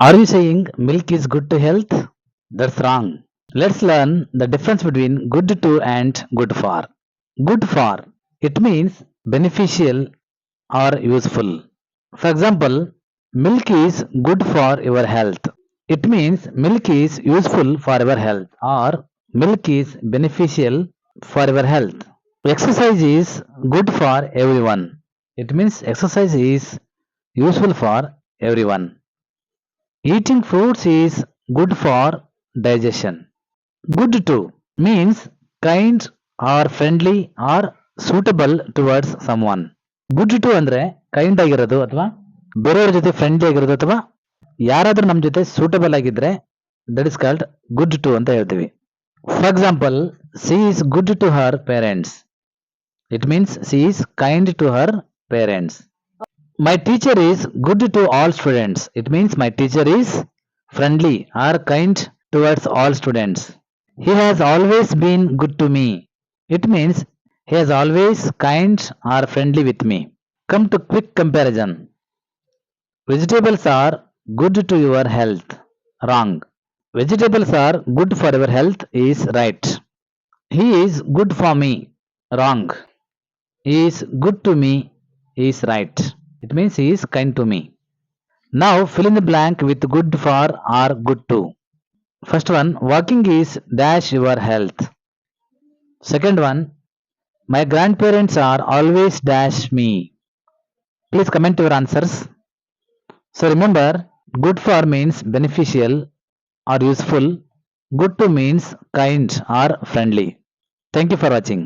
Are you saying milk is good to health? That's wrong. Let's learn the difference between good to and good for. Good for, it means beneficial or useful. For example, milk is good for your health. It means milk is useful for your health or milk is beneficial for your health. Exercise is good for everyone. It means exercise is useful for everyone. Eating fruits is good for digestion. Good to means kind or friendly or suitable towards someone. Good to ಅಂದ್ರೆ kind ಆಗಿರೋದು ಅಥವಾ ಬೇರೆಯವ್ರ ಜೊತೆ friendly ಆಗಿರೋದು ಅಥವಾ ಯಾರಾದ್ರೂ ನಮ್ಮ ಜೊತೆ ಸೂಟಬಲ್ ಆಗಿದ್ರೆ that is called good to ಅಂತ ಹೇಳ್ತೀವಿ. For example, she is good to her parents. It means she is kind to her parents. My teacher is good to all students. It means my teacher is friendly or kind towards all students. He has always been good to me. It means he is always kind or friendly with me. Come to quick comparison. Vegetables are good to your health. Wrong. Vegetables are good for your health is right. He is good for me. Wrong. He is good to me is right. It means he is kind to me. Now fill in the blank with good for or good to. First one, walking is dash your health. Second one, my grandparents are always dash me. Please comment your answers. So remember, good for means beneficial or useful. Good to means kind or friendly. Thank you for watching.